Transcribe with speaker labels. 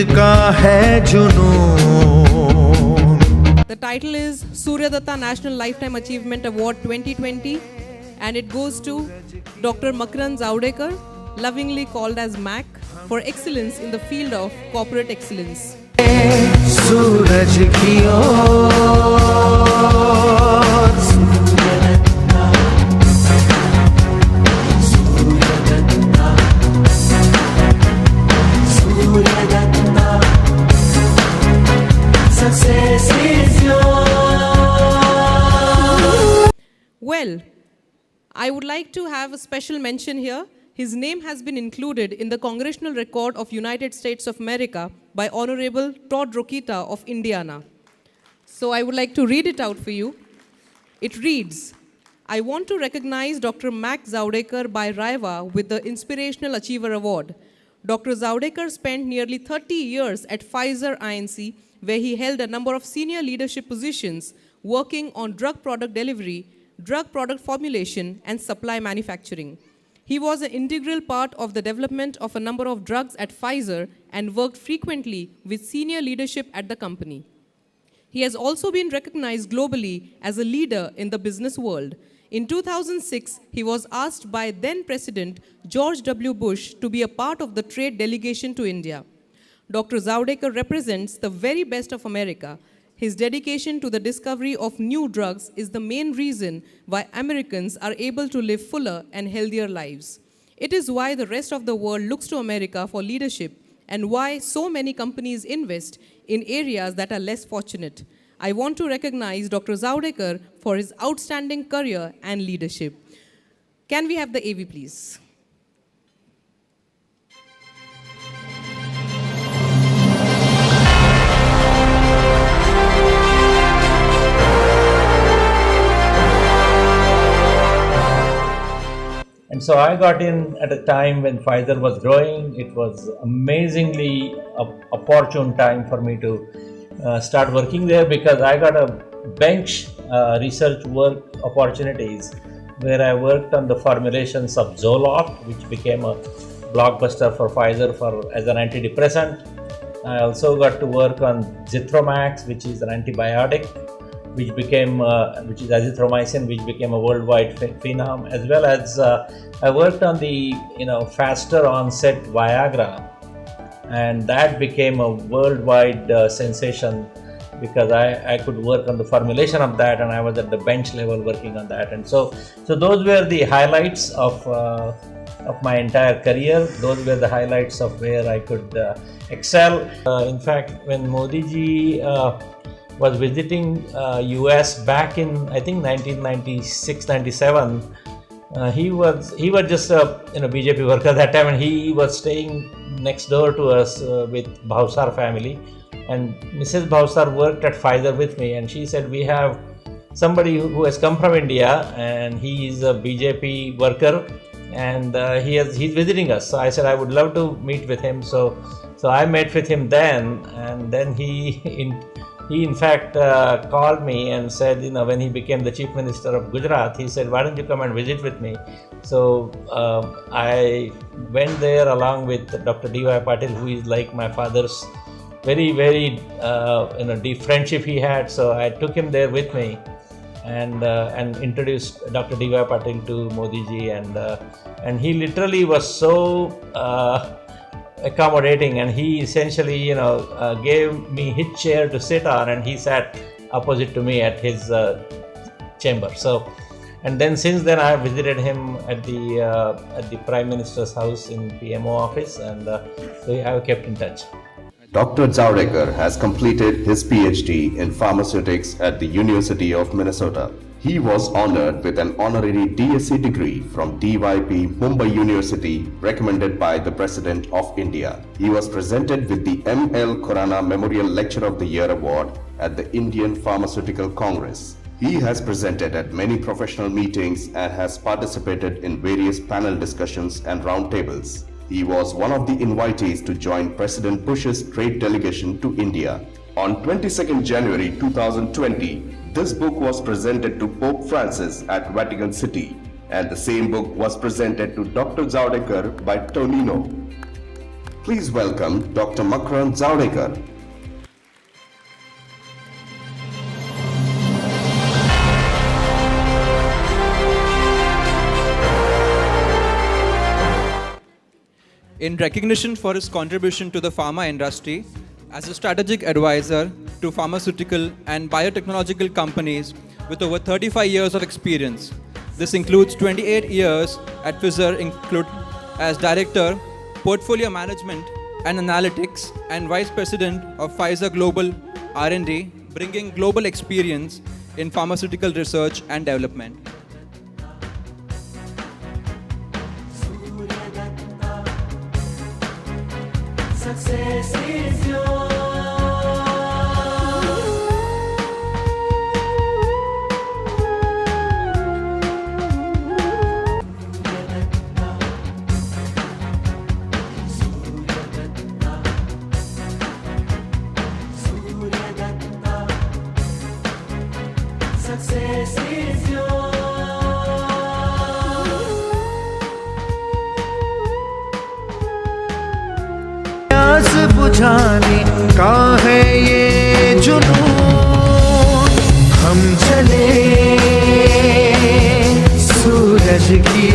Speaker 1: का है जुनून.
Speaker 2: The title is Suryadatta National Lifetime Achievement Award 2020 and it goes to Dr.Makarand Jawadekar, lovingly called as Mac, for excellence in the field of corporate excellence.
Speaker 1: सूरज की ओर Suryadatta, success is yours.
Speaker 2: Well, I would like to have a special mention here. His name has been included in the Congressional Record of United States of America by Honorable Todd Rokita of Indiana. So I would like to read it out for you. It reads, I want to recognize Dr. Mac Jawadekar by Raiva with the Inspirational Achiever Award. Dr. Jawadekar spent nearly 30 years at Pfizer Inc., where he held a number of senior leadership positions working on drug product delivery, drug product formulation, and supply manufacturing. He was an integral part of the development of a number of drugs at Pfizer and worked frequently with senior leadership at the company. He has also been recognized globally as a leader in the business world. In 2006, he was asked by then-President George W. Bush to be a part of the trade delegation to India. Dr. Jawadekar represents the very best of America. His dedication to the discovery of new drugs is the main reason why Americans are able to live fuller and healthier lives. It is why the rest of the world looks to America for leadership and why so many companies invest in areas that are less fortunate. I want to recognize Dr. Jawadekar for his outstanding career and leadership. Can we have the AV, please?
Speaker 3: And so I got in at a time when Pfizer was growing. It was amazingly opportune time for me to start working there because I got a bench research work opportunities where I worked on the formulations of Zoloft, which became a blockbuster for Pfizer as an antidepressant. I also got to work on Zithromax, which is an antibiotic, which is azithromycin, which became a worldwide phenom, as well as I worked on the faster onset Viagra, and that became a worldwide sensation because I could work on the formulation of that, and I was at the bench level working on that, and so those were the highlights of my entire career. Those were the highlights of where I could excel. In fact, when Modi ji was visiting US back in I think 1996-97. He was just a BJP worker that time, and he was staying next door to us with Bhausar family. And Mrs. Bhausar worked at Pfizer with me, and she said, we have somebody who has come from India, and he is a BJP worker, and he's visiting us. So I said I would love to meet with him. So I met with him then, and then he in fact called me and said, when he became the Chief Minister of Gujarat, he said, why don't you come and visit with me? So I went there along with Dr. D.Y. Patil, who is like my father's very, very deep friendship he had. So I took him there with me and introduced Dr. D.Y. Patil to Modi ji, and he literally was so accommodating, and he essentially gave me his chair to sit on, and he sat opposite to me at his chamber. So, and then since then I have visited him at the Prime Minister's house in PMO office, and so we have kept in touch.
Speaker 4: Dr. Jawadekar has completed his PhD in pharmaceutics at the University of Minnesota. He was honored with an honorary DSc degree from DYP Mumbai University, recommended by the President of India. He was presented with the M.L. Khurana Memorial Lecture of the Year Award at the Indian Pharmaceutical Congress. He has presented at many professional meetings and has participated in various panel discussions and roundtables. He was one of the invitees to join President Bush's trade delegation to India. On 22nd January 2020, this book was presented to Pope Francis at Vatican City, and the same book was presented to Dr. Jawadekar by Tonino. Please welcome Dr. Makarand Jawadekar.
Speaker 5: In recognition for his contribution to the pharma industry as a strategic advisor to pharmaceutical and biotechnological companies with over 35 years of experience. This includes 28 years at Pfizer as Director, Portfolio Management and Analytics and Vice President of Pfizer Global R&D, bringing global experience in pharmaceutical research and development.
Speaker 1: Success is yours. Suryadatta. Success is yours. प्यास बुझाने का है ये जुनून, हम चले सूरज की